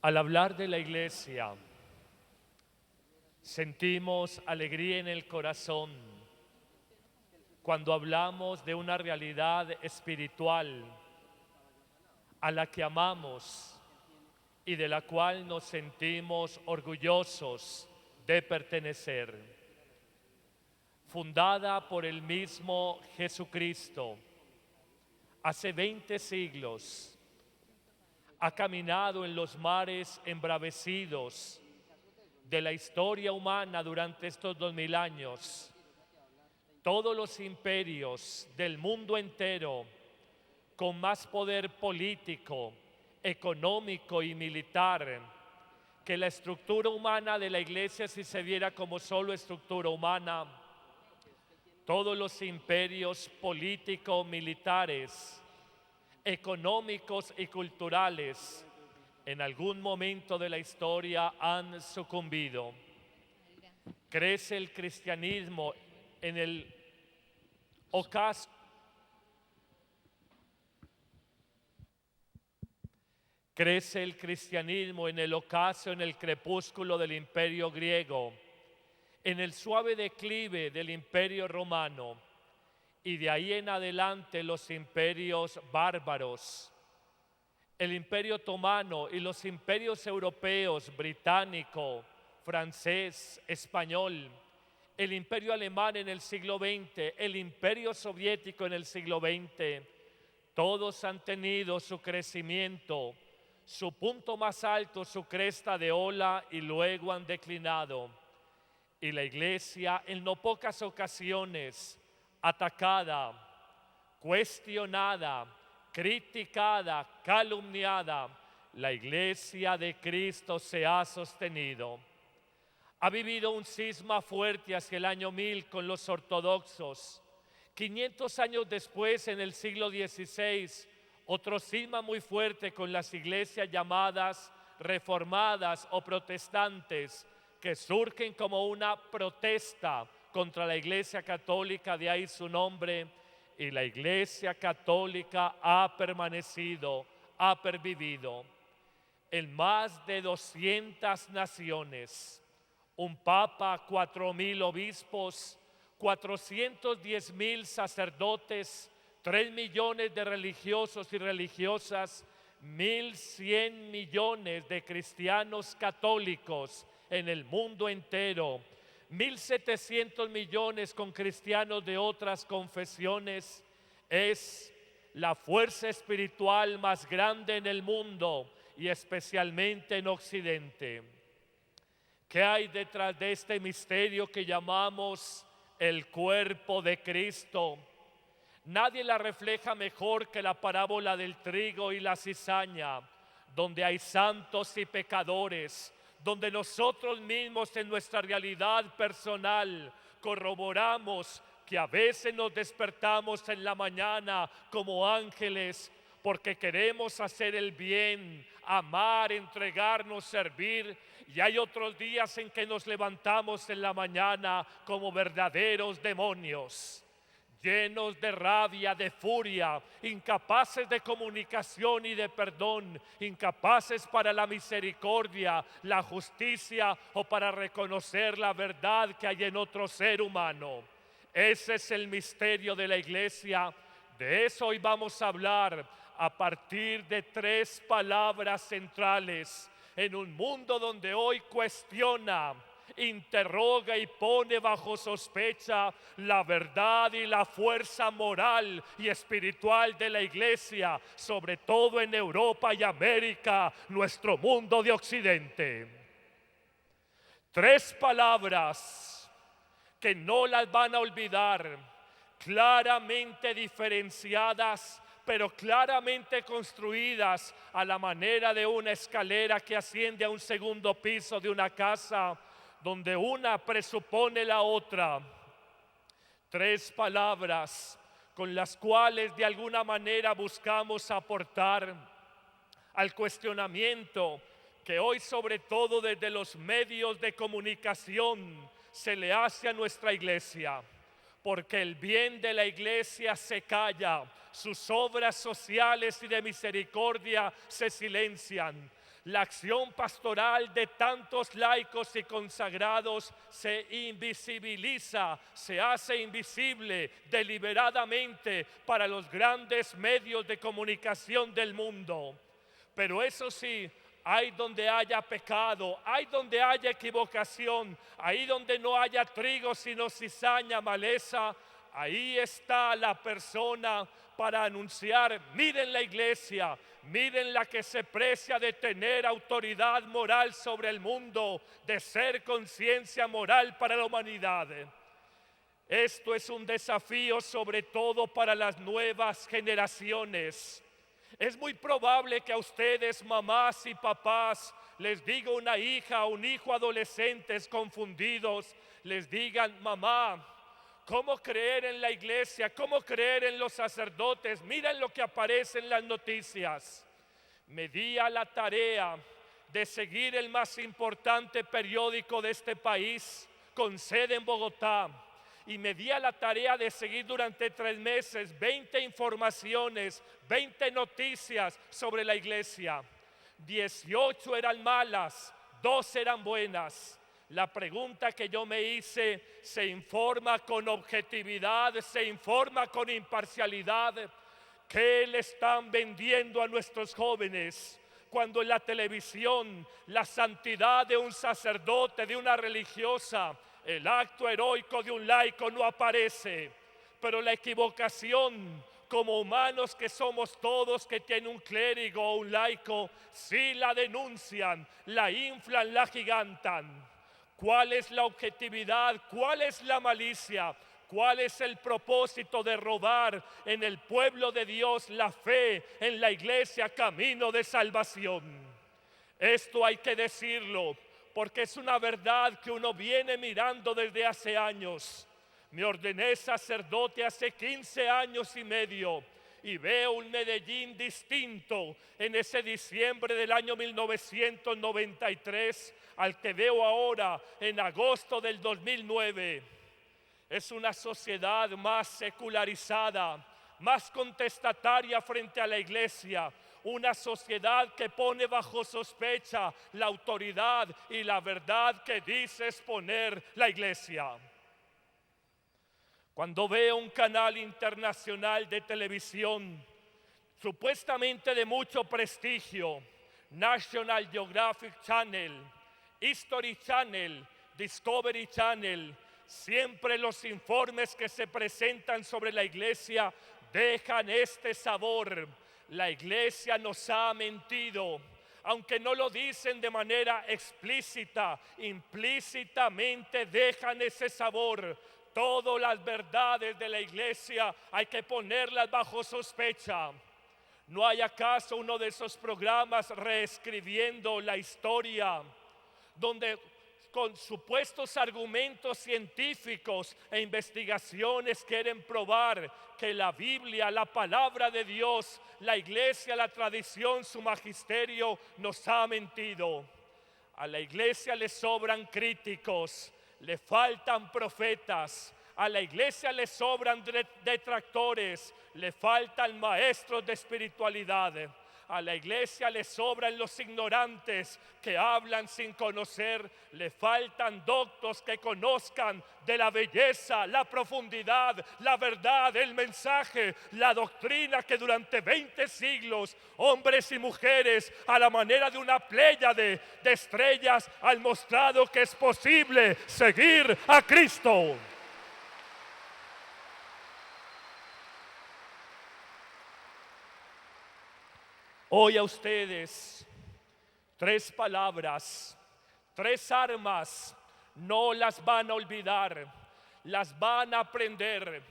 Al hablar de la iglesia, sentimos alegría en el corazón cuando hablamos de una realidad espiritual a la que amamos y de la cual nos sentimos orgullosos de pertenecer. Fundada por el mismo Jesucristo, hace 20 siglos, ha caminado en los mares embravecidos de la historia humana durante estos 2000 años. Todos los imperios del mundo entero, con más poder político, económico y militar que la estructura humana de la iglesia, si se viera como solo estructura humana, todos los imperios políticos, militares, económicos y culturales en algún momento de la historia han sucumbido. Crece el cristianismo en el ocaso en el crepúsculo del imperio griego, en el suave declive del imperio romano y de ahí en adelante los imperios bárbaros, el imperio otomano y los imperios europeos, británico, francés, español, el imperio alemán en el siglo XX, el imperio soviético en el siglo XX, todos han tenido su crecimiento, su punto más alto, su cresta de ola, y luego han declinado. Y la iglesia en no pocas ocasiones atacada, cuestionada, criticada, calumniada, la iglesia de Cristo se ha sostenido. Ha vivido un cisma fuerte hacia el año 1000 con los ortodoxos. 500 años después, en el siglo XVI, otro cisma muy fuerte con las iglesias llamadas reformadas o protestantes, que surgen como una protesta contra la Iglesia Católica, de ahí su nombre, y la Iglesia Católica ha permanecido, ha pervivido en más de 200 naciones, un papa, 4000 obispos, 410,000 sacerdotes, 3 millones de religiosos y religiosas, 1.100 millones de cristianos católicos en el mundo entero, 1.700 millones con cristianos de otras confesiones. Es la fuerza espiritual más grande en el mundo y especialmente en Occidente. ¿Qué hay detrás de este misterio que llamamos el cuerpo de Cristo? Nadie la refleja mejor que la parábola del trigo y la cizaña, donde hay santos y pecadores, donde nosotros mismos en nuestra realidad personal corroboramos que a veces nos despertamos en la mañana como ángeles porque queremos hacer el bien, amar, entregarnos, servir, y hay otros días en que nos levantamos en la mañana como verdaderos demonios, llenos de rabia, de furia, incapaces de comunicación y de perdón, incapaces para la misericordia, la justicia o para reconocer la verdad que hay en otro ser humano. Ese es el misterio de la iglesia. De eso hoy vamos a hablar a partir de 3 palabras centrales en un mundo donde hoy cuestiona, interroga y pone bajo sospecha la verdad y la fuerza moral y espiritual de la iglesia, sobre todo en Europa y América, nuestro mundo de Occidente. 3 palabras que no las van a olvidar, claramente diferenciadas, pero claramente construidas a la manera de una escalera que asciende a un segundo piso de una casa, donde una presupone la otra. 3 palabras con las cuales de alguna manera buscamos aportar al cuestionamiento que hoy, sobre todo desde los medios de comunicación, se le hace a nuestra iglesia. Porque el bien de la iglesia se calla, sus obras sociales y de misericordia se silencian. La acción pastoral de tantos laicos y consagrados se invisibiliza, se hace invisible deliberadamente para los grandes medios de comunicación del mundo. Pero eso sí, hay donde haya pecado, hay donde haya equivocación, ahí donde no haya trigo sino cizaña, maleza, ahí está la persona para anunciar: miren la iglesia, miren la que se precia de tener autoridad moral sobre el mundo, de ser conciencia moral para la humanidad. Esto es un desafío sobre todo para las nuevas generaciones. Es muy probable que a ustedes, mamás y papás, les diga una hija o un hijo adolescentes confundidos, les digan: mamá, ¿cómo creer en la iglesia? ¿Cómo creer en los sacerdotes? Miren lo que aparece en las noticias. Me di a la tarea de seguir el más importante periódico de este país, con sede en Bogotá, y me di a la tarea de seguir durante 3 meses 20 informaciones, 20 noticias sobre la iglesia. 18 eran malas, 2 eran buenas. La pregunta que yo me hice: ¿se informa con objetividad? ¿Se informa con imparcialidad? ¿Qué le están vendiendo a nuestros jóvenes cuando en la televisión la santidad de un sacerdote, de una religiosa, el acto heroico de un laico no aparece? Pero la equivocación, como humanos que somos todos que tienen un clérigo o un laico, sí la denuncian, la inflan, la agigantan. ¿Cuál es la objetividad? ¿Cuál es la malicia? ¿Cuál es el propósito de robar en el pueblo de Dios la fe en la iglesia, camino de salvación? Esto hay que decirlo, porque es una verdad que uno viene mirando desde hace años. Me ordené sacerdote hace 15 años y medio y veo un Medellín distinto en ese diciembre del año 1993 al que veo ahora en agosto del 2009. Es una sociedad más secularizada, más contestataria frente a la iglesia, una sociedad que pone bajo sospecha la autoridad y la verdad que dice exponer la iglesia. Cuando veo un canal internacional de televisión, supuestamente de mucho prestigio, National Geographic Channel, History Channel, Discovery Channel, siempre los informes que se presentan sobre la iglesia dejan este sabor: la iglesia nos ha mentido. Aunque no lo dicen de manera explícita, implícitamente dejan ese sabor. Todas las verdades de la iglesia hay que ponerlas bajo sospecha. ¿No hay acaso uno de esos programas reescribiendo la historia, donde con supuestos argumentos científicos e investigaciones quieren probar que la Biblia, la palabra de Dios, la iglesia, la tradición, su magisterio nos ha mentido? A la iglesia le sobran críticos, le faltan profetas. A la iglesia le sobran detractores, le faltan maestros de espiritualidad. A la iglesia le sobran los ignorantes que hablan sin conocer, le faltan doctos que conozcan de la belleza, la profundidad, la verdad, el mensaje, la doctrina que durante 20 siglos hombres y mujeres a la manera de una pléyade de estrellas han mostrado que es posible seguir a Cristo. Hoy a ustedes 3 palabras, 3 armas, no las van a olvidar, las van a aprender,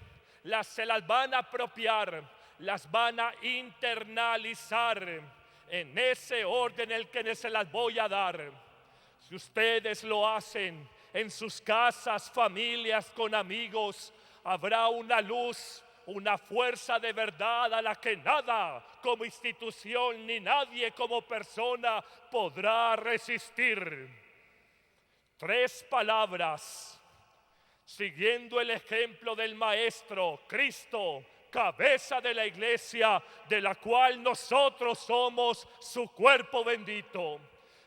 se las van a apropiar, las van a internalizar en ese orden en el que se las voy a dar. Si ustedes lo hacen en sus casas, familias, con amigos, habrá una luz, una fuerza de verdad a la que nada como institución ni nadie como persona podrá resistir. 3 palabras, siguiendo el ejemplo del Maestro, Cristo, cabeza de la iglesia, de la cual nosotros somos su cuerpo bendito.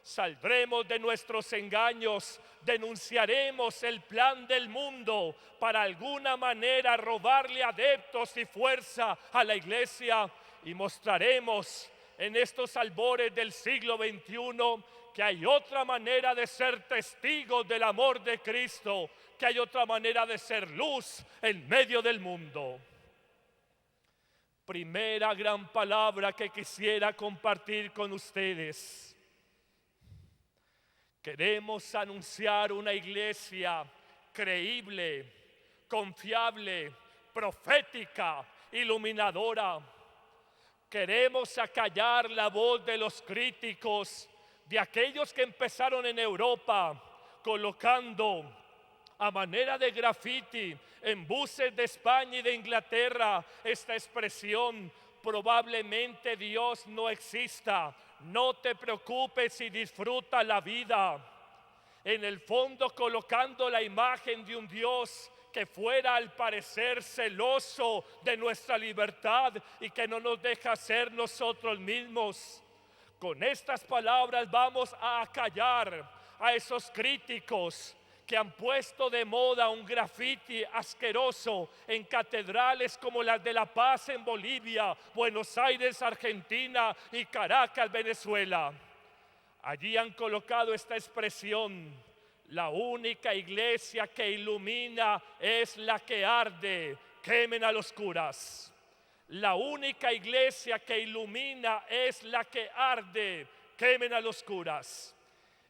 Saldremos de nuestros engaños, denunciaremos el plan del mundo para alguna manera robarle adeptos y fuerza a la iglesia y mostraremos en estos albores del siglo XXI que hay otra manera de ser testigos del amor de Cristo, que hay otra manera de ser luz en medio del mundo. Primera gran palabra que quisiera compartir con ustedes. Queremos anunciar una iglesia creíble, confiable, profética, iluminadora. Queremos acallar la voz de los críticos, de aquellos que empezaron en Europa colocando a manera de graffiti en buses de España y de Inglaterra esta expresión: probablemente Dios no exista, no te preocupes y disfruta la vida. En el fondo colocando la imagen de un Dios que fuera al parecer celoso de nuestra libertad y que no nos deja ser nosotros mismos. Con estas palabras vamos a acallar a esos críticos que han puesto de moda un grafiti asqueroso en catedrales como las de La Paz en Bolivia, Buenos Aires, Argentina y Caracas, Venezuela. Allí han colocado esta expresión: la única iglesia que ilumina es la que arde, quemen a los curas. La única iglesia que ilumina es la que arde, quemen a los curas.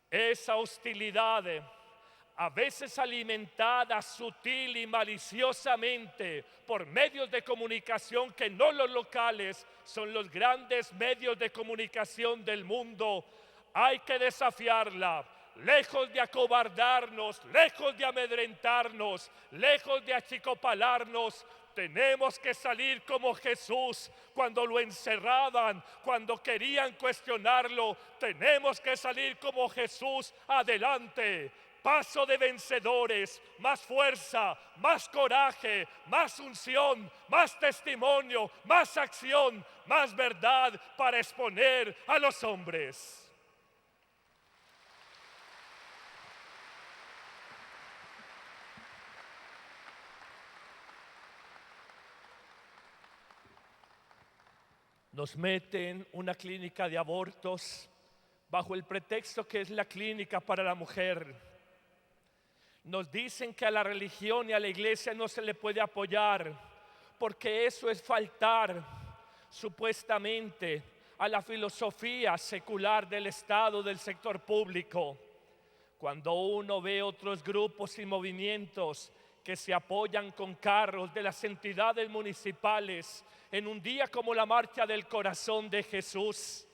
Esa hostilidad, a veces alimentada sutil y maliciosamente por medios de comunicación que no los locales, son los grandes medios de comunicación del mundo. Hay que desafiarla, lejos de acobardarnos, lejos de amedrentarnos, lejos de achicopalarnos. Tenemos que salir como Jesús cuando lo encerraban, cuando querían cuestionarlo. Tenemos que salir como Jesús adelante. Paso de vencedores, más fuerza, más coraje, más unción, más testimonio, más acción, más verdad para exponer a los hombres. Nos meten una clínica de abortos bajo el pretexto que es la clínica para la mujer. Nos dicen que a la religión y a la iglesia no se le puede apoyar porque eso es faltar supuestamente a la filosofía secular del Estado, del sector público. Cuando uno ve otros grupos y movimientos que se apoyan con carros de las entidades municipales en un día como la Marcha del Corazón de Jesús,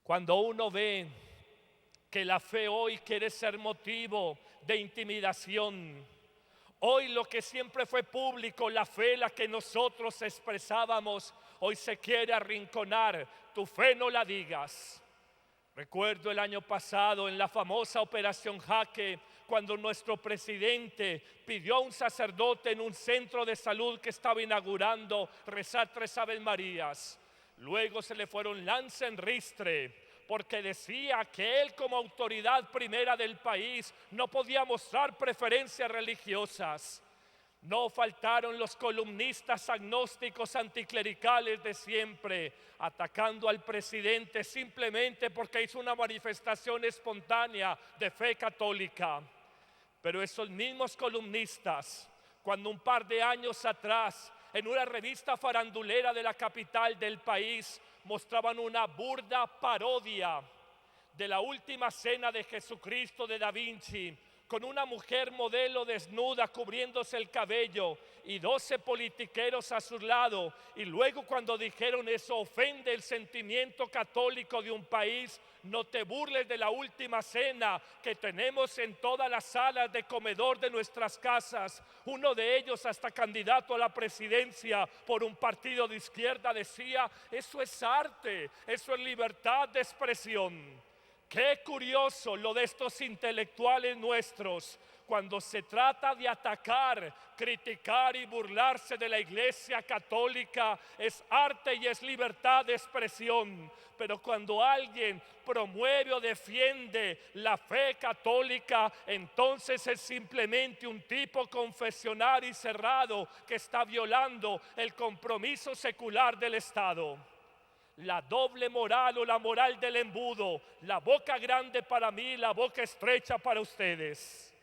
cuando uno ve que la fe hoy quiere ser motivo de intimidación, hoy lo que siempre fue público, la fe, la que nosotros expresábamos, hoy se quiere arrinconar. Tu fe no la digas. Recuerdo el año pasado en la famosa Operación Jaque, cuando nuestro presidente pidió a un sacerdote en un centro de salud que estaba inaugurando rezar 3 Aves Marías. Luego se le fueron lanza en ristre porque decía que él, como autoridad primera del país, no podía mostrar preferencias religiosas. No faltaron los columnistas agnósticos anticlericales de siempre, atacando al presidente simplemente porque hizo una manifestación espontánea de fe católica. Pero esos mismos columnistas, cuando un par de años atrás, en una revista farandulera de la capital del país, mostraban una burda parodia de la última cena de Jesucristo de Da Vinci, con una mujer modelo desnuda cubriéndose el cabello y 12 politiqueros a su lado, y luego cuando dijeron eso ofende el sentimiento católico de un país, no te burles de la última cena que tenemos en todas las salas de comedor de nuestras casas. Uno de ellos, hasta candidato a la presidencia por un partido de izquierda, decía: eso es arte, eso es libertad de expresión. Qué curioso lo de estos intelectuales nuestros, cuando se trata de atacar, criticar y burlarse de la Iglesia Católica, es arte y es libertad de expresión. Pero cuando alguien promueve o defiende la fe católica, entonces es simplemente un tipo confesional y cerrado que está violando el compromiso secular del Estado. La doble moral o la moral del embudo, la boca grande para mí, la boca estrecha para ustedes.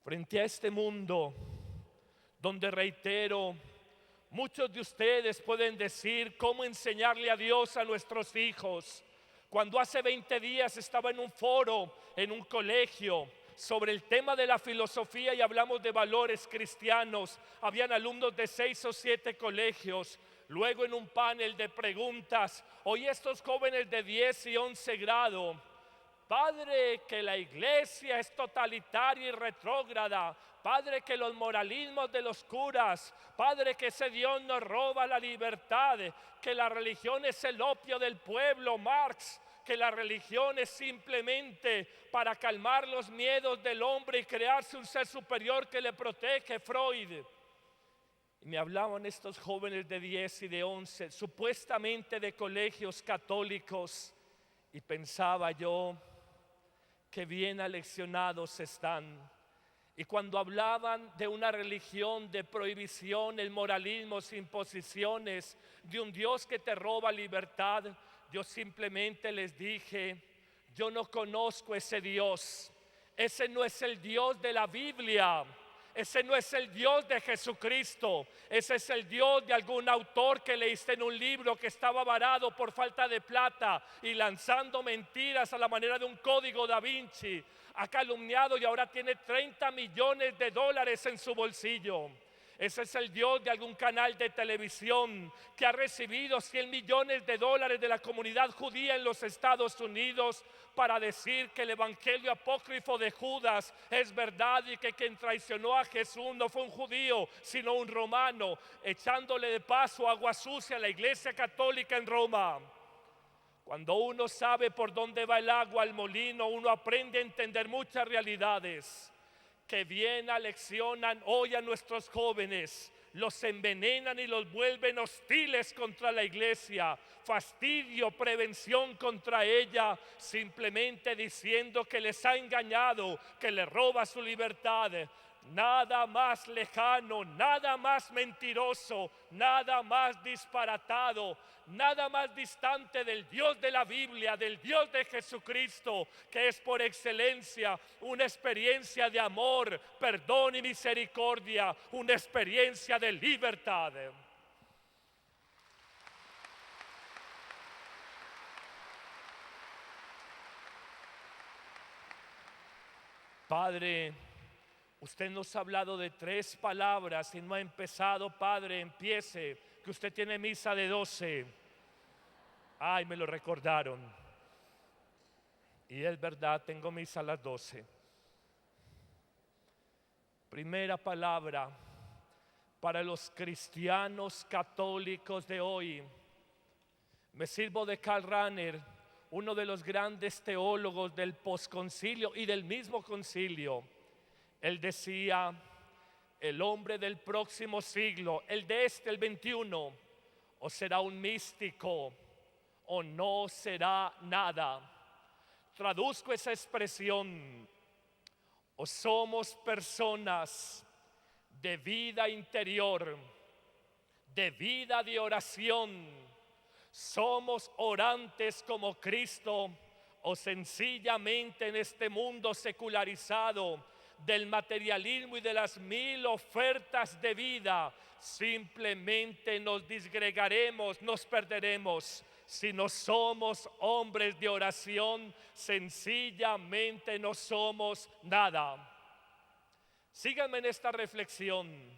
Frente a este mundo, donde reitero, muchos de ustedes pueden decir cómo enseñarle a Dios a nuestros hijos. Cuando hace 20 días estaba en un foro, en un colegio, sobre el tema de la filosofía y hablamos de valores cristianos. Habían alumnos de 6 o 7 colegios. Luego en un panel de preguntas, oí estos jóvenes de 10 y 11 grado. Padre, que la iglesia es totalitaria y retrógrada. Padre, que los moralismos de los curas. Padre, que ese Dios nos roba la libertad. Que la religión es el opio del pueblo, Marx. Que la religión es simplemente para calmar los miedos del hombre y crearse un ser superior que le protege, Freud. Y me hablaban estos jóvenes de 10 y de 11, supuestamente de colegios católicos. Y pensaba yo, qué bien aleccionados están. Y cuando hablaban de una religión de prohibición, el moralismo, imposiciones, de un Dios que te roba libertad, yo simplemente les dije, yo no conozco ese Dios. Ese no es el Dios de la Biblia. Ese no es el Dios de Jesucristo. Ese es el Dios de algún autor que leíste en un libro que estaba varado por falta de plata y lanzando mentiras a la manera de un código Da Vinci. Ha calumniado y ahora tiene 30 millones de dólares en su bolsillo. Ese es el Dios de algún canal de televisión que ha recibido 100 millones de dólares de la comunidad judía en los Estados Unidos para decir que el evangelio apócrifo de Judas es verdad y que quien traicionó a Jesús no fue un judío sino un romano, echándole de paso agua sucia a la iglesia católica en Roma. Cuando uno sabe por dónde va el agua al molino, uno aprende a entender muchas realidades que bien aleccionan hoy a nuestros jóvenes, los envenenan y los vuelven hostiles contra la iglesia, fastidio, prevención contra ella, simplemente diciendo que les ha engañado, que les roba su libertad. Nada más lejano, nada más mentiroso, nada más disparatado, nada más distante del Dios de la Biblia, del Dios de Jesucristo, que es por excelencia una experiencia de amor, perdón y misericordia, una experiencia de libertad. Padre, usted nos ha hablado de 3 palabras y no ha empezado. Padre, empiece, que usted tiene misa de 12. Ay, me lo recordaron. Y es verdad, tengo misa a las 12. Primera palabra para los cristianos católicos de hoy. Me sirvo de Karl Rahner, uno de los grandes teólogos del posconcilio y del mismo concilio. Él decía, el hombre del próximo siglo, el de el 21, o será un místico o no será nada. Traduzco esa expresión, o somos personas de vida interior, de vida de oración, somos orantes como Cristo, o sencillamente en este mundo secularizado del materialismo y de las 1000 ofertas de vida, simplemente nos disgregaremos, nos perderemos. Si no somos hombres de oración, sencillamente no somos nada. Síganme en esta reflexión.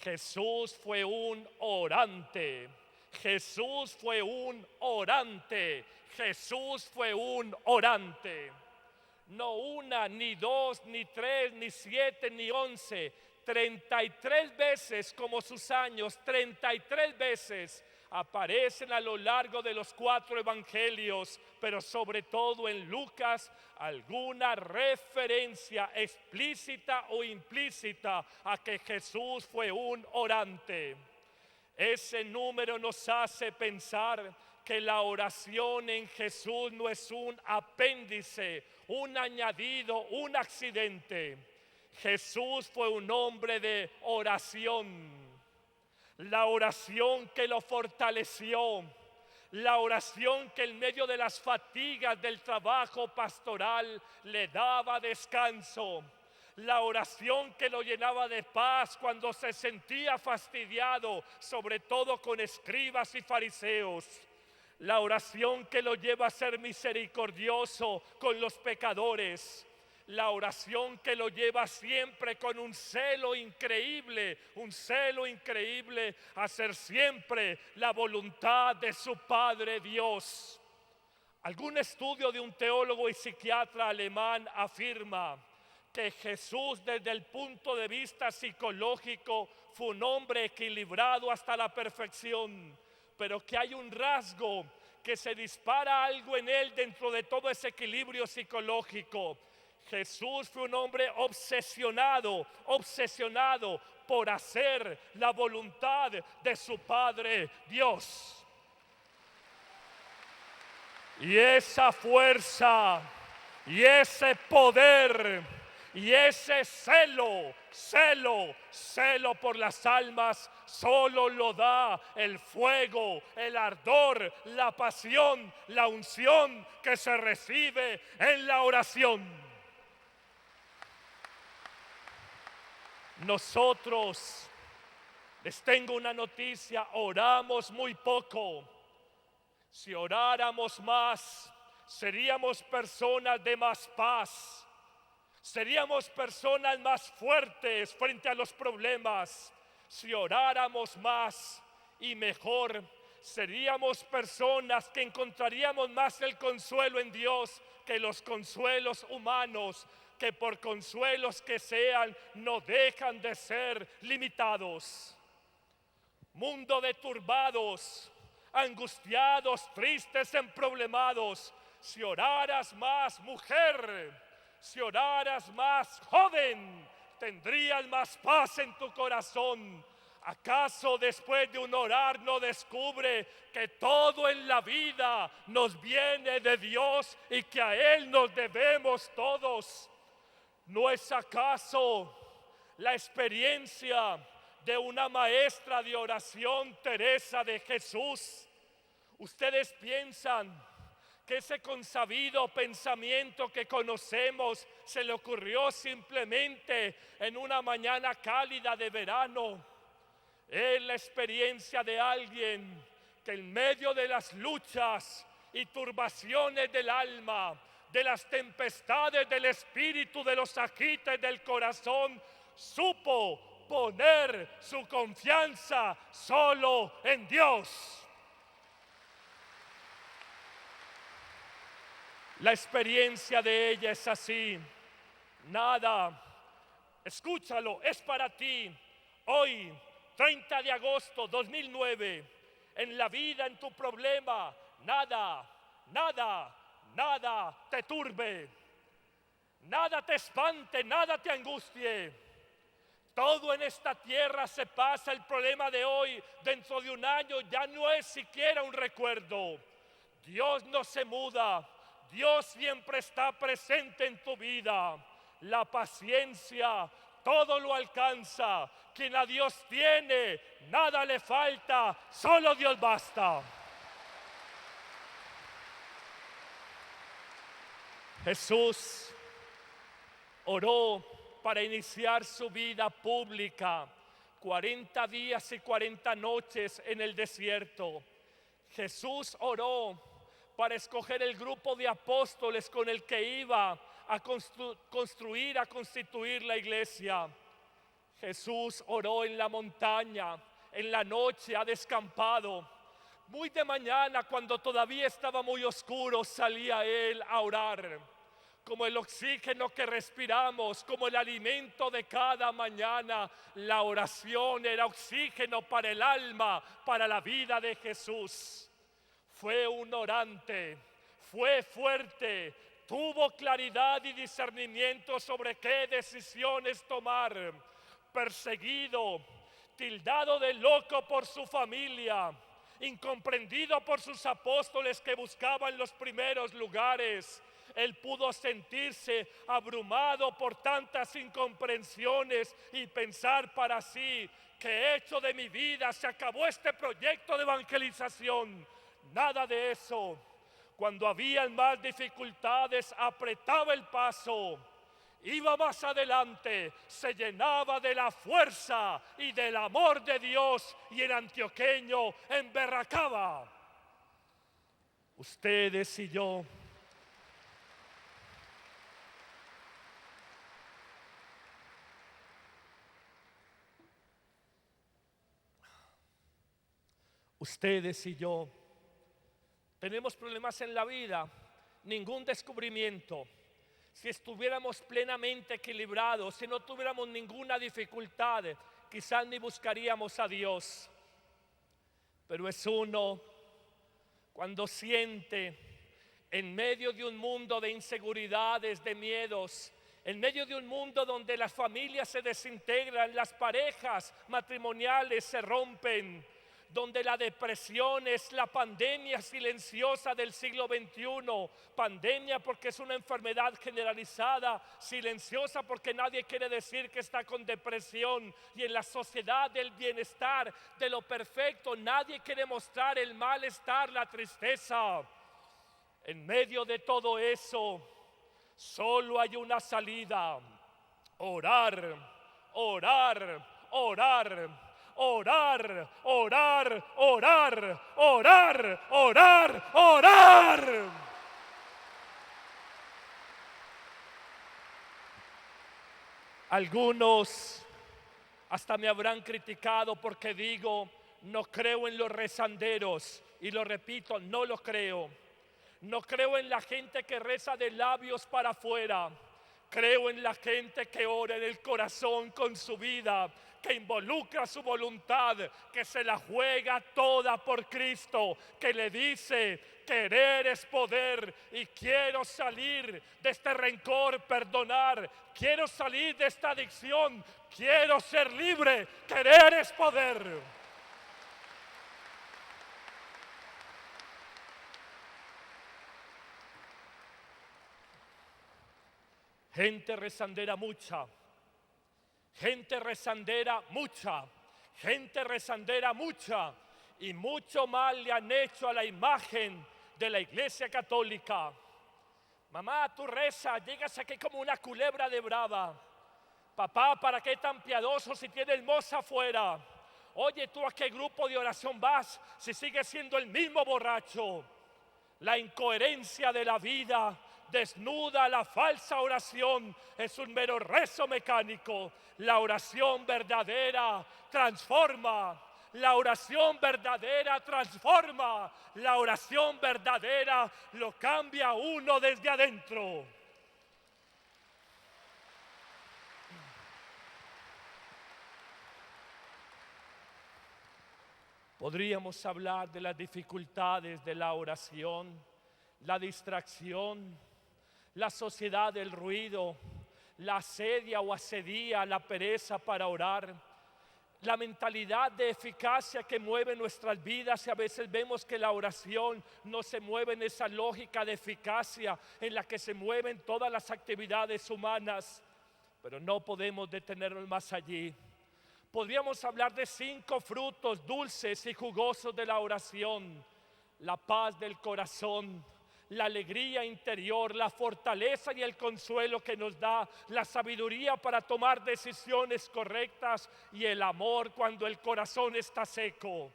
Jesús fue un orante. Jesús fue un orante. Jesús fue un orante. No una, ni 2, ni 3, ni 7, ni 11. 33 veces, como sus años, 33 veces aparecen a lo largo de los 4 evangelios, pero sobre todo en Lucas, alguna referencia explícita o implícita a que Jesús fue un orante. Ese número nos hace pensar que la oración en Jesús no es un apéndice, un añadido, un accidente. Jesús fue un hombre de oración. La oración que lo fortaleció, la oración que en medio de las fatigas del trabajo pastoral le daba descanso, la oración que lo llenaba de paz cuando se sentía fastidiado, sobre todo con escribas y fariseos. La oración que lo lleva a ser misericordioso con los pecadores. La oración que lo lleva siempre con un celo increíble a hacer siempre la voluntad de su Padre Dios. Algún estudio de un teólogo y psiquiatra alemán afirma que Jesús, desde el punto de vista psicológico, fue un hombre equilibrado hasta la perfección, pero que hay un rasgo que se dispara algo en él dentro de todo ese equilibrio psicológico. Jesús fue un hombre obsesionado por hacer la voluntad de su Padre Dios. Y esa fuerza, y ese poder, y ese celo por las almas, solo lo da el fuego, el ardor, la pasión, la unción que se recibe en la oración. Nosotros, les tengo una noticia, oramos muy poco. Si oráramos más, seríamos personas de más paz, seríamos personas más fuertes frente a los problemas. Si oráramos más y mejor, seríamos personas que encontraríamos más el consuelo en Dios que los consuelos humanos, que por consuelos que sean, no dejan de ser limitados. Mundo de turbados, angustiados, tristes, emproblemados. Si oraras más, mujer, si oraras más, joven, tendrías más paz en tu corazón. ¿Acaso después de un orar no descubre que todo en la vida nos viene de Dios y que a Él nos debemos todos? ¿No es acaso la experiencia de una maestra de oración, Teresa de Jesús? ¿Ustedes piensan que ese consabido pensamiento que conocemos se le ocurrió simplemente en una mañana cálida de verano? Es la experiencia de alguien que en medio de las luchas y turbaciones del alma, de las tempestades del espíritu, de los agites del corazón, supo poner su confianza solo en Dios. La experiencia de ella es así. Nada, escúchalo, es para ti. Hoy, 30 de agosto 2009, en la vida, en tu problema, nada te turbe, nada te espante, nada te angustie. Todo en esta tierra se pasa. El problema de hoy, dentro de un año, ya no es siquiera un recuerdo. Dios no se muda, Dios siempre está presente en tu vida. La paciencia todo lo alcanza. Quien a Dios tiene, nada le falta, solo Dios basta. Jesús oró para iniciar su vida pública, 40 días y 40 noches en el desierto. Jesús oró para escoger el grupo de apóstoles con el que iba a constituir la iglesia. Jesús oró en la montaña, en la noche, ha descampado. Muy de mañana, cuando todavía estaba muy oscuro, salía él a orar. como el oxígeno que respiramos, como el alimento de cada mañana. La oración era oxígeno para el alma, para la vida de Jesús. Fue un orante, fue fuerte, tuvo claridad y discernimiento sobre qué decisiones tomar. Perseguido, tildado de loco por su familia, incomprendido por sus apóstoles que buscaban los primeros lugares, él pudo sentirse abrumado por tantas incomprensiones y pensar para sí: ¿qué he hecho de mi vida? Se acabó este proyecto de evangelización. Nada de eso. Cuando había más dificultades, apretaba el paso, iba más adelante, se llenaba de la fuerza y del amor de Dios, y el antioqueño emberracaba. Ustedes y yo, tenemos problemas en la vida, ningún descubrimiento. Si estuviéramos plenamente equilibrados, si no tuviéramos ninguna dificultad, quizás ni buscaríamos a Dios. Pero es uno cuando siente, en medio de un mundo de inseguridades, de miedos, en medio de un mundo donde las familias se desintegran, las parejas matrimoniales se rompen, donde la depresión es la pandemia silenciosa del siglo XXI. Pandemia porque es una enfermedad generalizada, silenciosa porque nadie quiere decir que está con depresión. Y en la sociedad del bienestar, de lo perfecto, nadie quiere mostrar el malestar, la tristeza. En medio de todo eso, solo hay una salida: orar, orar, orar. Orar, orar, orar, orar, orar, orar. Algunos hasta me habrán criticado porque digo: no creo en los rezanderos. Y lo repito, no lo creo. No creo en la gente que reza de labios para afuera. Creo en la gente que ora en el corazón con su vida, que involucra su voluntad, que se la juega toda por Cristo, que le dice: querer es poder, y quiero salir de este rencor, perdonar, quiero salir de esta adicción, quiero ser libre, querer es poder. Gente rezandera mucha, gente rezandera mucha, gente rezandera mucha, y mucho mal le han hecho a la imagen de la Iglesia Católica. Mamá, tú rezas, llegas aquí como una culebra de brava. Papá, ¿para qué tan piadoso si tienes moza afuera? Oye, ¿tú a qué grupo de oración vas si sigues siendo el mismo borracho? La incoherencia de la vida desnuda la falsa oración, es un mero rezo mecánico. La oración verdadera transforma. La oración verdadera transforma. La oración verdadera lo cambia a uno desde adentro. Podríamos hablar de las dificultades de la oración, la distracción, la sociedad del ruido, la asedia o asedía, la pereza para orar, la mentalidad de eficacia que mueve nuestras vidas, y a veces vemos que la oración no se mueve en esa lógica de eficacia en la que se mueven todas las actividades humanas, pero no podemos detenernos más allí. Podríamos hablar de 5 frutos dulces y jugosos de la oración: la paz del corazón, la alegría interior, la fortaleza y el consuelo que nos da, la sabiduría para tomar decisiones correctas y el amor cuando el corazón está seco.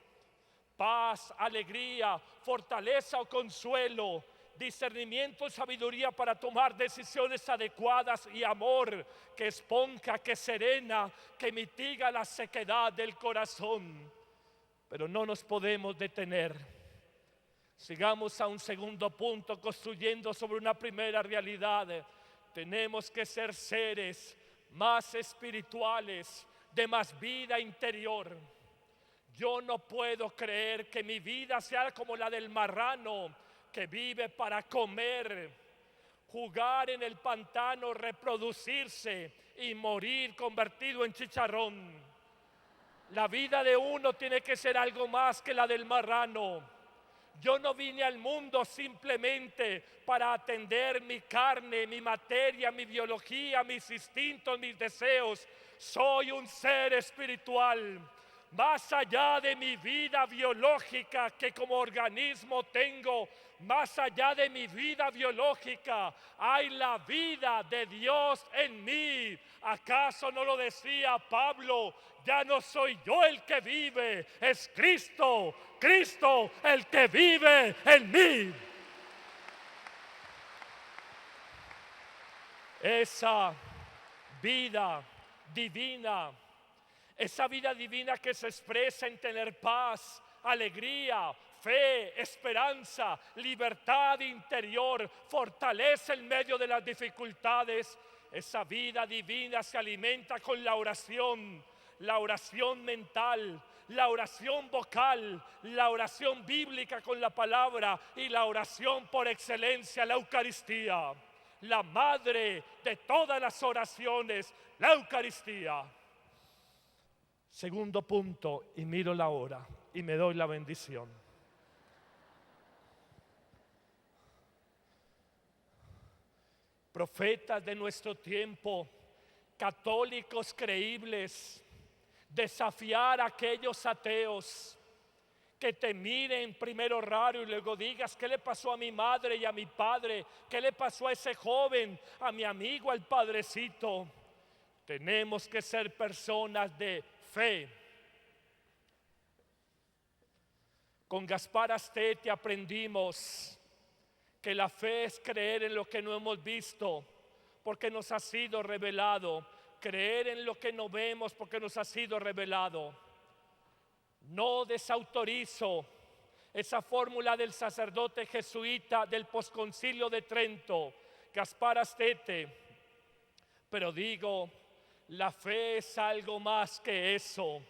Paz, alegría, fortaleza o consuelo, discernimiento y sabiduría para tomar decisiones adecuadas, y amor que esponja, que serena, que mitiga la sequedad del corazón. Pero no nos podemos detener. Sigamos a un segundo punto, construyendo sobre una primera realidad. tenemos que ser seres más espirituales, de más vida interior. Yo no puedo creer que mi vida sea como la del marrano que vive para comer, jugar en el pantano, reproducirse y morir convertido en chicharrón. La vida de uno tiene que ser algo más que la del marrano. Yo no vine al mundo simplemente para atender mi carne, mi materia, mi biología, mis instintos, mis deseos. Soy un ser espiritual. Más allá de mi vida biológica que como organismo tengo, más allá de mi vida biológica, hay la vida de Dios en mí. ¿Acaso no lo decía Pablo? Ya no soy yo el que vive, es Cristo, Cristo el que vive en mí. Esa vida divina, esa vida divina que se expresa en tener paz, alegría, fe, esperanza, libertad interior, fortaleza en medio de las dificultades. Esa vida divina se alimenta con la oración mental, la oración vocal, la oración bíblica con la palabra y la oración por excelencia, la Eucaristía. La madre de todas las oraciones, la Eucaristía. Segundo punto, y miro la hora y me doy la bendición. Profetas de nuestro tiempo, católicos creíbles, desafiar a aquellos ateos que te miren primero raro y luego digas: ¿qué le pasó a mi madre y a mi padre? ¿Qué le pasó a ese joven, a mi amigo, al padrecito? Tenemos que ser personas de fe. Con Gaspar Astete aprendimos que la fe es creer en lo que no hemos visto, porque nos ha sido revelado. Creer en lo que no vemos, porque nos ha sido revelado. No desautorizo esa fórmula del sacerdote jesuita del posconcilio de Trento, Gaspar Astete, pero digo, la fe es algo más que eso.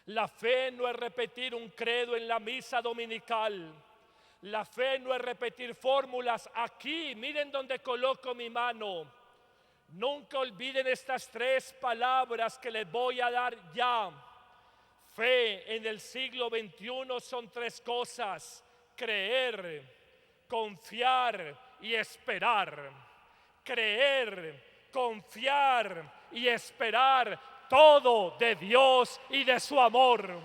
La fe no es repetir un credo en la misa dominical. La fe no es repetir fórmulas. Aquí, miren donde coloco mi mano. Nunca olviden estas tres palabras que les voy a dar ya. Fe en el siglo XXI son tres cosas: creer, confiar y esperar. Creer, confiar y esperar, todo de Dios y de su amor.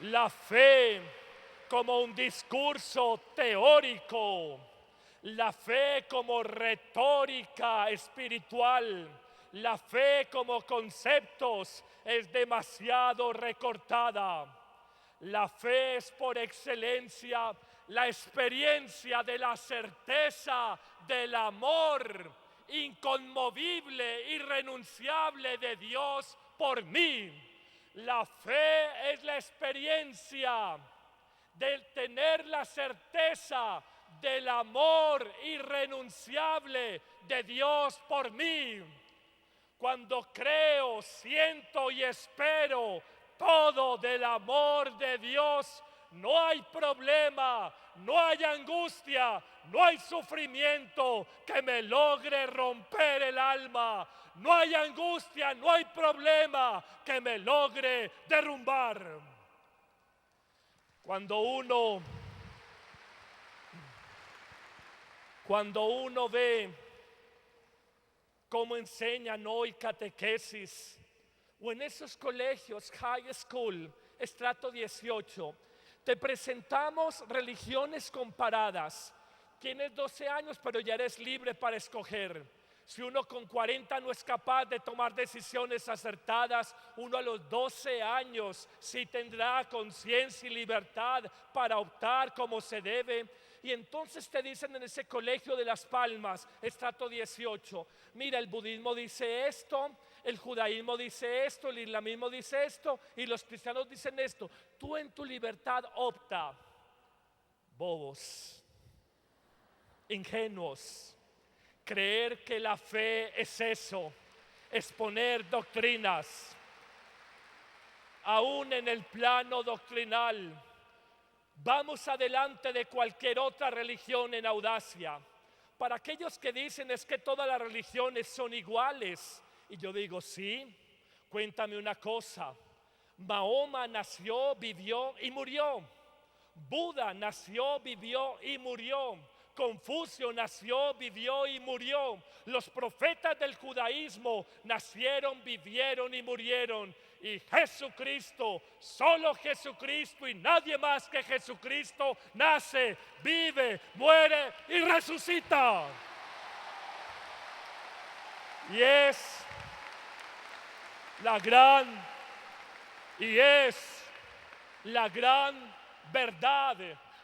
La fe como un discurso teórico, la fe como retórica espiritual, la fe como conceptos es demasiado recortada. La fe es por excelencia la experiencia de la certeza del amor inconmovible, irrenunciable de Dios por mí. La fe es la experiencia de tener la certeza del amor irrenunciable de Dios por mí. Cuando creo, siento y espero todo del amor de Dios, no hay problema, no hay angustia, no hay sufrimiento que me logre romper el alma. No hay angustia, no hay problema que me logre derrumbar. Cuando uno ve cómo enseñan hoy catequesis, o en esos colegios, high school, estrato 18, te presentamos religiones comparadas. Tienes 12 años, pero ya eres libre para escoger. Si uno con 40 no es capaz de tomar decisiones acertadas, uno a los 12 años sí tendrá conciencia y libertad para optar como se debe. Y entonces te dicen en ese colegio de Las Palmas, estrato 18, mira, el budismo dice esto, el judaísmo dice esto, el islamismo dice esto y los cristianos dicen esto. Tú en tu libertad opta. Bobos. ingenuos, creer que la fe es eso, exponer doctrinas. Aún en el plano doctrinal, vamos adelante de cualquier otra religión en audacia. Para aquellos que dicen es que todas las religiones son iguales, y yo digo sí, cuéntame una cosa. Mahoma nació, vivió y murió. Buda nació, vivió y murió. Confucio nació, vivió y murió. Los profetas del judaísmo nacieron, vivieron y murieron. Y Jesucristo, solo Jesucristo y nadie más que Jesucristo nace, vive, muere y resucita. Y es la gran verdad,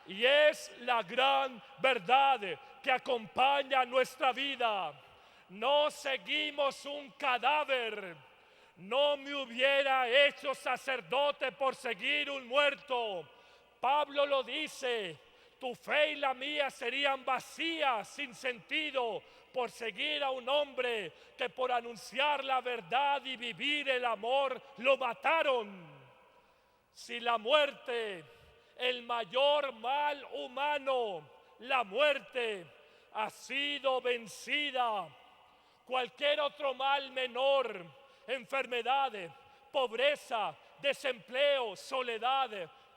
y es la gran verdad que acompaña nuestra vida. No seguimos un cadáver. No me hubiera hecho sacerdote por seguir un muerto. Pablo lo dice, tu fe y la mía serían vacías, sin sentido, por seguir a un hombre que por anunciar la verdad y vivir el amor lo mataron. Si la muerte, el mayor mal humano, la muerte, ha sido vencida, cualquier otro mal menor, enfermedades, pobreza, desempleo, soledad,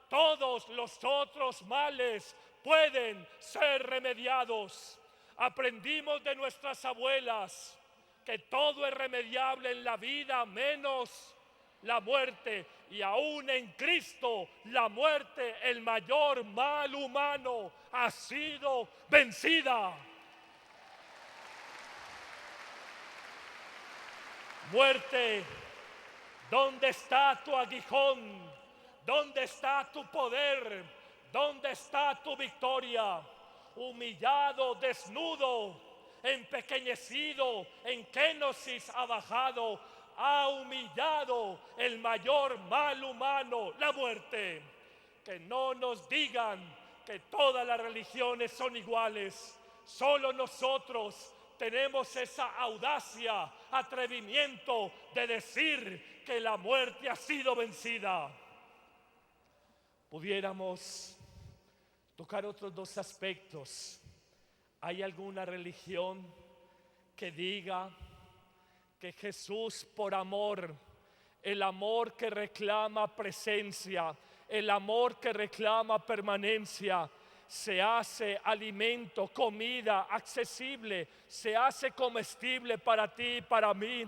todos los otros males pueden ser remediados. Aprendimos de nuestras abuelas que todo es remediable en la vida menos la muerte, y aún en Cristo la muerte, el mayor mal humano, ha sido vencida. Muerte, ¿dónde está tu aguijón? ¿Dónde está tu poder? ¿Dónde está tu victoria? Humillado, desnudo, empequeñecido, en kenosis ha bajado, ha humillado el mayor mal humano, la muerte. Que no nos digan que todas las religiones son iguales. Solo nosotros tenemos esa audacia, atrevimiento de decir que la muerte ha sido vencida. Pudiéramos tocar otros dos aspectos. ¿Hay alguna religión que diga que Jesús por amor, el amor que reclama presencia, el amor que reclama permanencia, se hace alimento, comida accesible, se hace comestible para ti y para mí?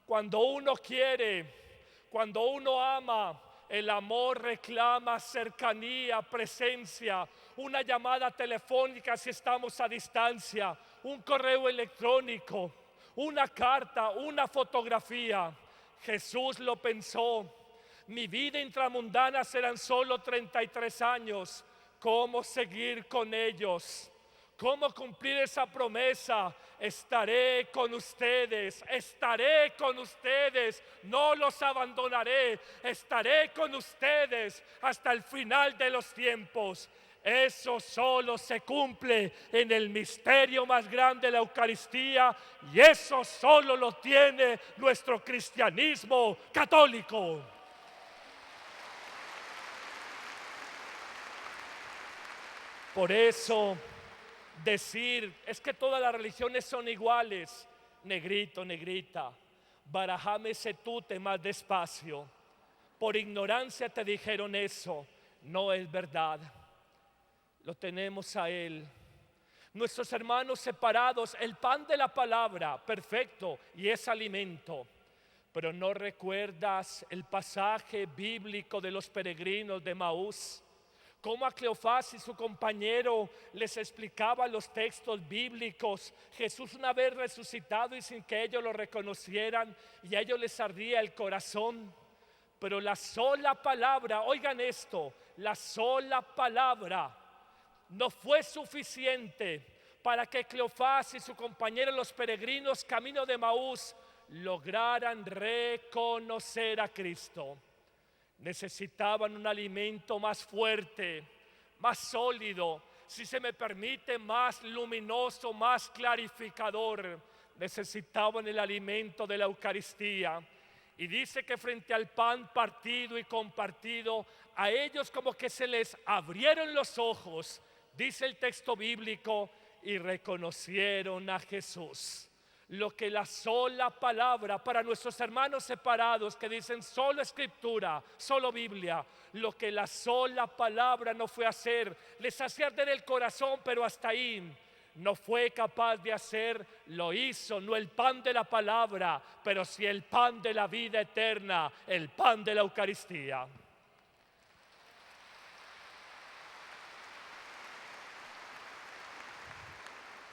Cuando uno quiere, cuando uno ama, el amor reclama cercanía, presencia, una llamada telefónica si estamos a distancia, un correo electrónico, una carta, una fotografía. Jesús lo pensó. Mi vida intramundana serán solo 33 años. ¿Cómo seguir con ellos? ¿Cómo cumplir esa promesa? Estaré con ustedes, no los abandonaré, estaré con ustedes hasta el final de los tiempos. Eso solo se cumple en el misterio más grande de la Eucaristía, y eso solo lo tiene nuestro cristianismo católico. Por eso decir es que todas las religiones son iguales, negrito, negrita, barajame setute más despacio. Por ignorancia te dijeron eso, no es verdad. Lo tenemos a Él. Nuestros hermanos separados, el pan de la palabra, perfecto, y es alimento. Pero ¿no recuerdas el pasaje bíblico de los peregrinos de Maús? Cómo a Cleofás y su compañero les explicaba los textos bíblicos. Jesús una vez resucitado y sin que ellos lo reconocieran, y a ellos les ardía el corazón. Pero la sola palabra, oigan esto, la sola palabra no fue suficiente para que Cleofás y su compañero los peregrinos camino de Maús lograran reconocer a Cristo. Necesitaban un alimento más fuerte, más sólido. si se me permite, más luminoso, más clarificador. Necesitaban el alimento de la Eucaristía. Y dice que frente al pan partido y compartido, a ellos como que se les abrieron los ojos, dice el texto bíblico, y reconocieron a Jesús. Lo que la sola palabra, para nuestros hermanos separados que dicen solo escritura, solo Biblia, lo que la sola palabra no fue a hacer, les hacía arder el corazón, pero hasta ahí. No fue capaz de hacer, lo hizo, no el pan de la palabra, pero sí el pan de la vida eterna, el pan de la Eucaristía.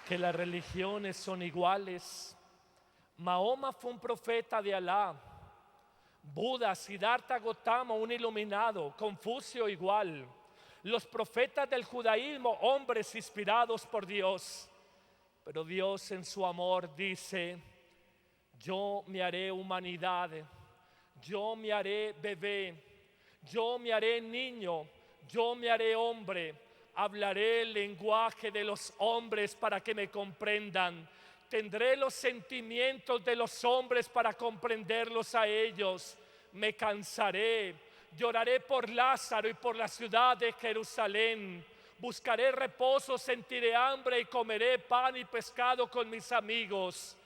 Que las religiones son iguales. Mahoma fue un profeta de Alá, Buda, Siddhartha Gautama, un iluminado, Confucio igual. Los profetas del judaísmo, hombres inspirados por Dios. Pero Dios en su amor dice: yo me haré humanidad, yo me haré bebé, yo me haré niño, yo me haré hombre. Hablaré el lenguaje de los hombres para que me comprendan. Tendré los sentimientos de los hombres para comprenderlos a ellos. Me cansaré, lloraré por Lázaro y por la ciudad de Jerusalén. Buscaré reposo, sentiré hambre y comeré pan y pescado con mis amigos.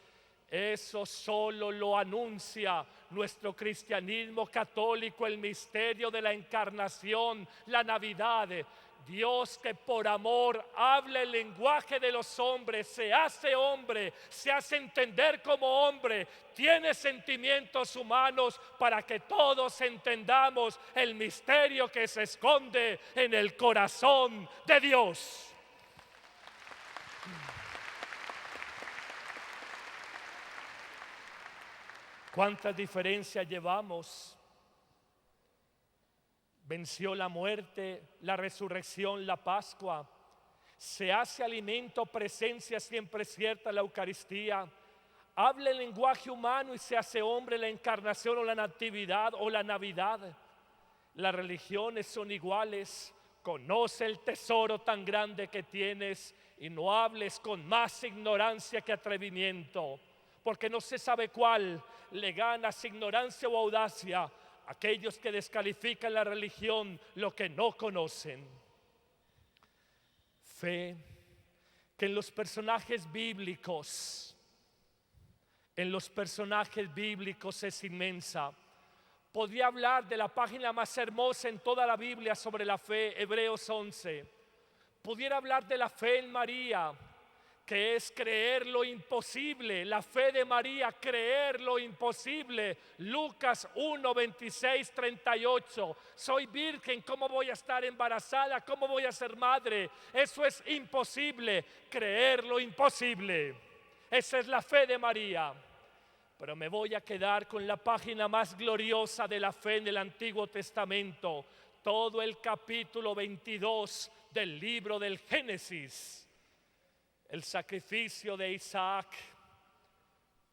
Eso solo lo anuncia nuestro cristianismo católico, el misterio de la encarnación, la Navidad. Dios que por amor habla el lenguaje de los hombres, se hace hombre, se hace entender como hombre, tiene sentimientos humanos para que todos entendamos el misterio que se esconde en el corazón de Dios. ¿Cuántas diferencias llevamos? Venció la muerte, la resurrección, la Pascua. Se hace alimento, presencia siempre cierta, la Eucaristía. Habla el lenguaje humano y se hace hombre, la encarnación o la natividad o la Navidad. Las religiones son iguales. Conoce el tesoro tan grande que tienes y no hables con más ignorancia que atrevimiento, porque no se sabe cuál le ganas, ignorancia o audacia, aquellos que descalifican la religión, lo que no conocen. Fe que en los personajes bíblicos es inmensa. Podría hablar de la página más hermosa en toda la Biblia sobre la fe, Hebreos 11. Pudiera hablar de la fe en María, que es creer lo imposible. La fe de María, creer lo imposible. Lucas 1, 26, 38. Soy virgen, ¿cómo voy a estar embarazada? ¿Cómo voy a ser madre? Eso es imposible, creer lo imposible. Esa es la fe de María. Pero me voy a quedar con la página más gloriosa de la fe en el Antiguo Testamento. Todo el capítulo 22 del libro del Génesis. El sacrificio de Isaac.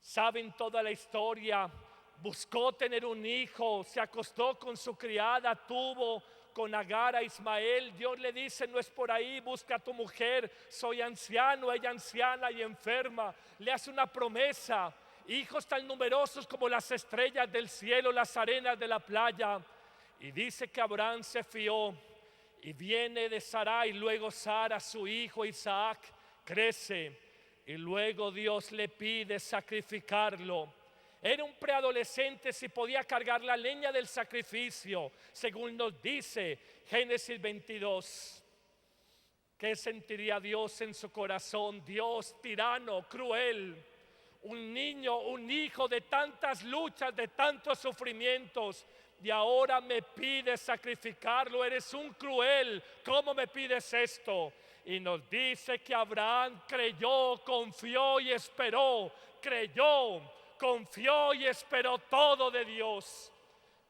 Saben toda la historia. Buscó tener un hijo, se acostó con su criada, tuvo con Agar a Ismael. Dios le dice: no es por ahí, busca a tu mujer. Soy anciano, ella anciana y enferma. Le hace una promesa: hijos tan numerosos como las estrellas del cielo, las arenas de la playa. Y dice que Abraham se fió y viene de Sarai, luego Sara, su hijo Isaac, crece y luego Dios le pide sacrificarlo. Era un preadolescente, si podía cargar la leña del sacrificio, según nos dice Génesis 22. ¿Qué sentiría Dios en su corazón? Dios tirano, cruel, un niño, un hijo de tantas luchas, de tantos sufrimientos, y ahora me pides sacrificarlo. Eres un cruel, ¿cómo me pides esto? Y nos dice que Abraham creyó, confió y esperó. Creyó, confió y esperó todo de Dios.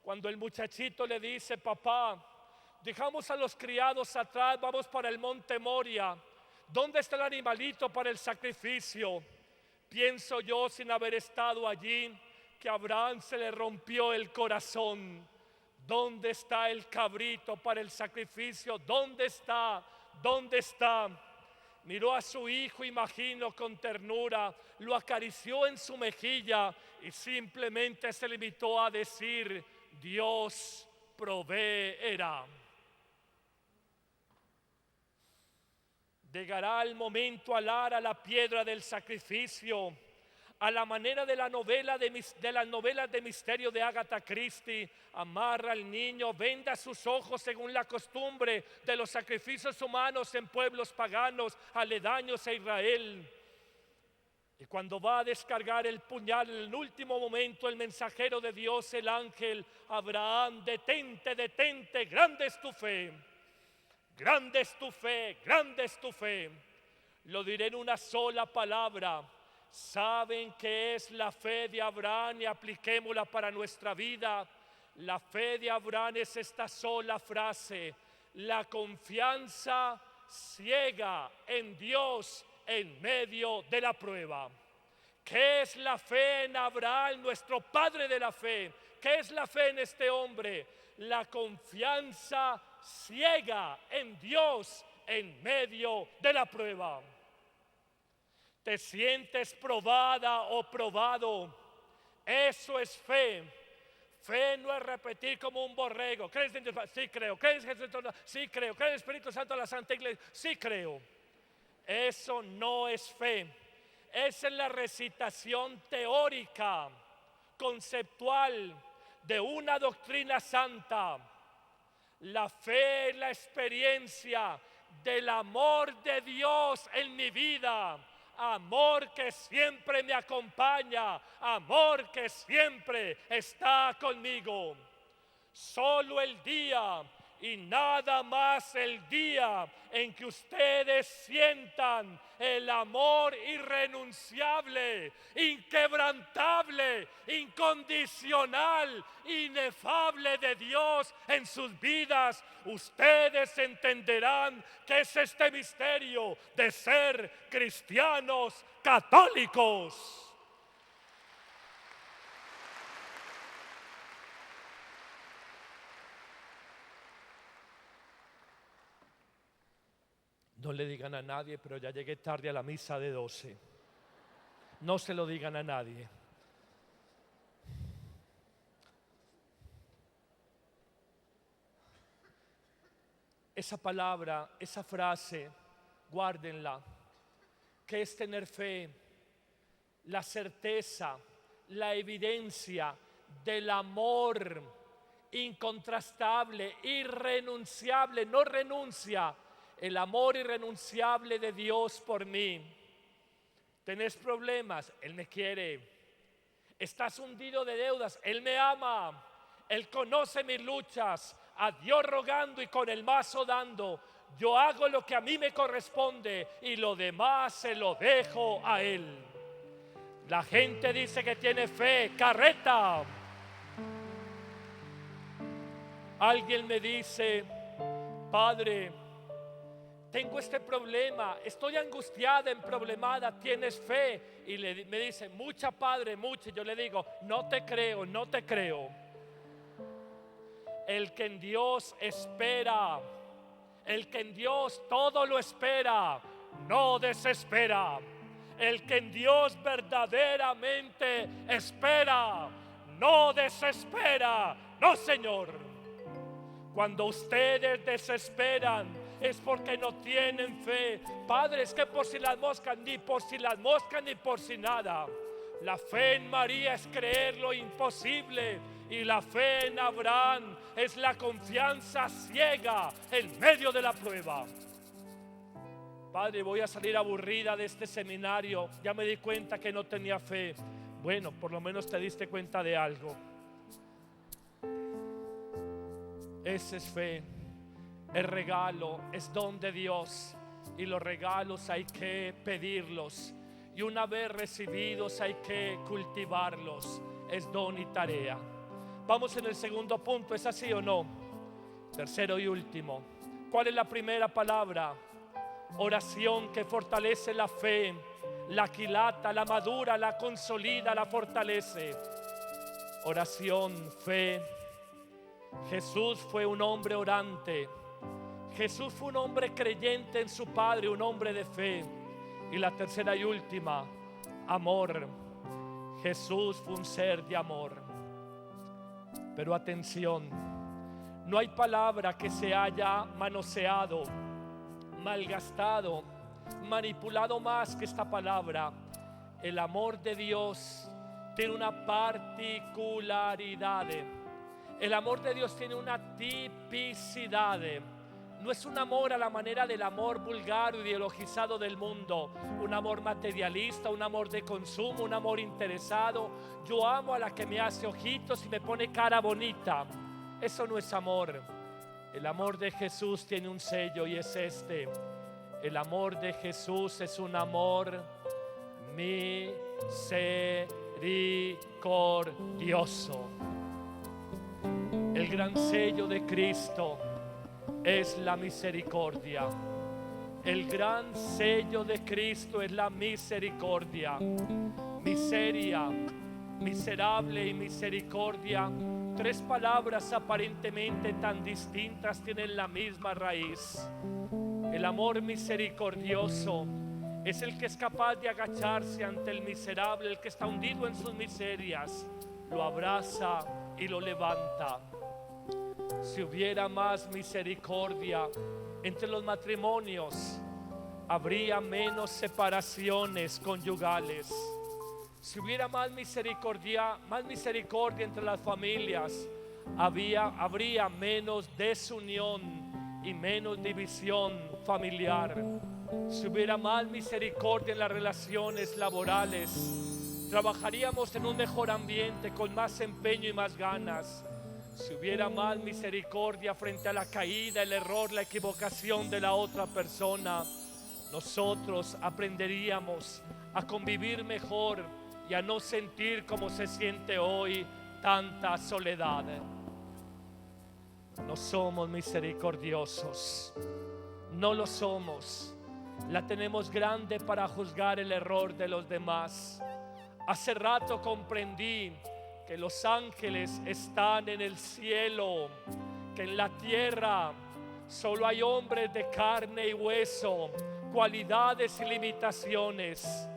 Cuando el muchachito le dice: papá, dejamos a los criados atrás, vamos para el monte Moria. ¿Dónde está el animalito para el sacrificio? Pienso yo, sin haber estado allí, que a Abraham se le rompió el corazón. ¿Dónde está el cabrito para el sacrificio? ¿Dónde está? ¿Dónde está? Miró a su hijo, imagino, con ternura, lo acarició en su mejilla y simplemente se limitó a decir: Dios proveerá. Llegará el momento alar a la piedra del sacrificio, a la manera de las novelas de misterio de Agatha Christie. Amarra al niño, venda sus ojos según la costumbre de los sacrificios humanos en pueblos paganos aledaños a Israel. Y cuando va a descargar el puñal en el último momento, el mensajero de Dios, el ángel: Abraham, detente, detente, grande es tu fe. Grande es tu fe, grande es tu fe. Lo diré en una sola palabra. ¿Saben qué es la fe de Abraham? Y apliquémosla para nuestra vida. La fe de Abraham es esta sola frase: la confianza ciega en Dios en medio de la prueba. ¿Qué es la fe en Abraham, nuestro padre de la fe? ¿Qué es la fe en este hombre? La confianza ciega en Dios en medio de la prueba. ¿Te sientes probada o probado? Eso es fe. Fe no es repetir como un borrego: ¿crees en Dios? Sí creo. ¿Crees en Jesucristo? Sí creo. ¿Crees en el Espíritu Santo de la Santa Iglesia? Sí creo. Eso no es fe. Esa es la recitación teórica, conceptual de una doctrina santa. La fe es la experiencia del amor de Dios en mi vida. Amor que siempre me acompaña, amor que siempre está conmigo. Solo el día y nada más el día en que ustedes sientan el amor irrenunciable, inquebrantable, incondicional, inefable de Dios en sus vidas, ustedes entenderán que es este misterio de ser cristianos católicos. No le digan a nadie, pero ya llegué tarde a la misa de 12. No se lo digan a nadie. Esa palabra, esa frase, guárdenla. ¿Qué es tener fe? La certeza, la evidencia del amor incontrastable, irrenunciable, no renuncia. El amor irrenunciable de Dios por mí. ¿Tenés problemas? Él me quiere. ¿Estás hundido de deudas? Él me ama. Él conoce mis luchas. A Dios rogando y con el mazo dando. Yo hago lo que a mí me corresponde y lo demás se lo dejo a Él. La gente dice que tiene fe. Carreta. Alguien me dice: Padre, tengo este problema, estoy angustiada, emproblemada, ¿tienes fe? Y me dice: mucha, Padre, mucha. Y yo le digo: no te creo, no te creo. El que en Dios espera, el que en Dios todo lo espera, no desespera. El que en Dios verdaderamente espera, no desespera. No, Señor. Cuando ustedes desesperan, es porque no tienen fe. Padre, es que por si las moscas, ni por si las moscas, ni por si nada. La fe en María es creer lo imposible, y la fe en Abraham es la confianza ciega en medio de la prueba. Padre, voy a salir aburrida de este seminario. Ya me di cuenta que no tenía fe. Bueno, por lo menos te diste cuenta de algo. Esa es fe. El regalo es don de Dios, y los regalos hay que pedirlos, y una vez recibidos hay que cultivarlos. Es don y tarea. Vamos en el segundo punto, ¿es así o no? Tercero y último. ¿Cuál es la primera palabra? Oración, que fortalece la fe, la aquilata, la madura, la consolida, la fortalece. Oración, fe. Jesús fue un hombre orante. Jesús fue un hombre creyente en su Padre, un hombre de fe. Y la tercera y última, amor. Jesús fue un ser de amor. Pero atención, no hay palabra que se haya manoseado, malgastado, manipulado más que esta palabra. El amor de Dios tiene una particularidad. El amor de Dios tiene una tipicidad. No es un amor a la manera del amor vulgar o ideologizado del mundo, un amor materialista, un amor de consumo, un amor interesado. Yo amo a la que me hace ojitos y me pone cara bonita. Eso no es amor. El amor de Jesús tiene un sello y es este. El amor de Jesús es un amor misericordioso. El gran sello de Cristo es la misericordia. El gran sello de Cristo es la misericordia. Miseria, miserable y misericordia, tres palabras aparentemente tan distintas, tienen la misma raíz. El amor misericordioso es el que es capaz de agacharse ante el miserable, el que está hundido en sus miserias, lo abraza y lo levanta. Si hubiera más misericordia entre los matrimonios, habría menos separaciones conyugales. Si hubiera más misericordia entre las familias, habría menos desunión y menos división familiar. Si hubiera más misericordia en las relaciones laborales, trabajaríamos en un mejor ambiente con más empeño y más ganas. Si hubiera más misericordia frente a la caída, el error, la equivocación de la otra persona, nosotros aprenderíamos a convivir mejor y a no sentir como se siente hoy tanta soledad. No somos misericordiosos, no lo somos. La tenemos grande para juzgar el error de los demás. Hace rato comprendí que los ángeles están en el cielo, que en la tierra solo hay hombres de carne y hueso, cualidades y limitaciones.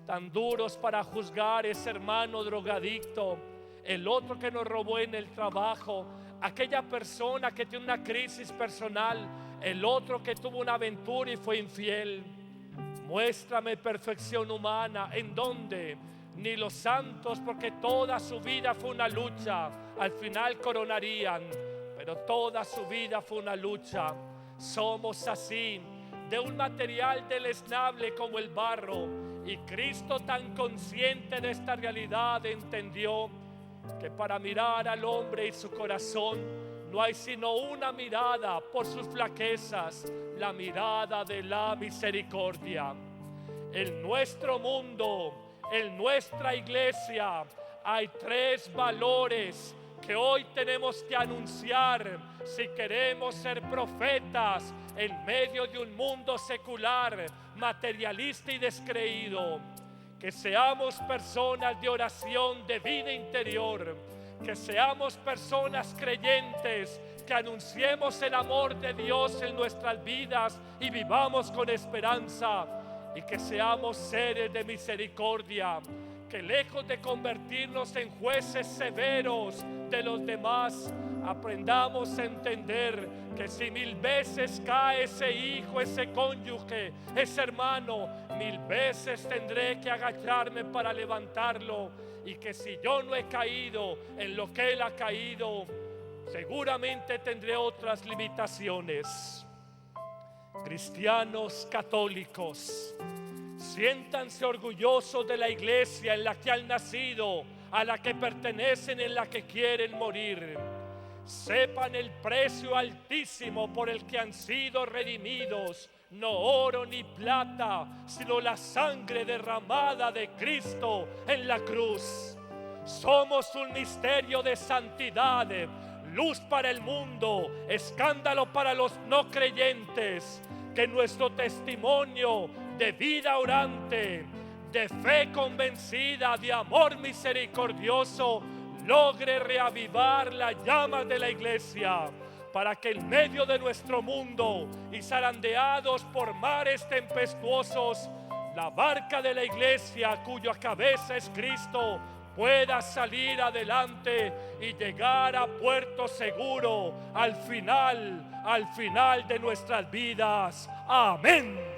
Tan duros para juzgar ese hermano drogadicto, el otro que nos robó en el trabajo, aquella persona que tiene una crisis personal, el otro que tuvo una aventura y fue infiel. Muéstrame perfección humana. ¿En dónde? Ni los santos, porque toda su vida fue una lucha, al final coronarían, pero toda su vida fue una lucha. Somos así, de un material deleznable como el barro, y Cristo, tan consciente de esta realidad, entendió que para mirar al hombre y su corazón no hay sino una mirada por sus flaquezas, la mirada de la misericordia. En nuestro mundo, en nuestra iglesia, hay tres valores que hoy tenemos que anunciar si queremos ser profetas en medio de un mundo secular, materialista y descreído. Que seamos personas de oración, de vida interior, que seamos personas creyentes, que anunciemos el amor de Dios en nuestras vidas y vivamos con esperanza, y que seamos seres de misericordia, que lejos de convertirnos en jueces severos de los demás, aprendamos a entender que si 1000 veces cae ese hijo, ese cónyuge, ese hermano, 1000 veces tendré que agacharme para levantarlo, y que si yo no he caído en lo que él ha caído, seguramente tendré otras limitaciones. Cristianos católicos, siéntanse orgullosos de la iglesia en la que han nacido, a la que pertenecen, en la que quieren morir. Sepan el precio altísimo por el que han sido redimidos, no oro ni plata, sino la sangre derramada de Cristo en la cruz. Somos un misterio de santidad, luz para el mundo, escándalo para los no creyentes. Que nuestro testimonio de vida orante, de fe convencida, de amor misericordioso, logre reavivar la llama de la iglesia. para que en medio de nuestro mundo y zarandeados por mares tempestuosos, la barca de la iglesia, cuya cabeza es Cristo, pueda salir adelante y llegar a puerto seguro al final de nuestras vidas. Amén.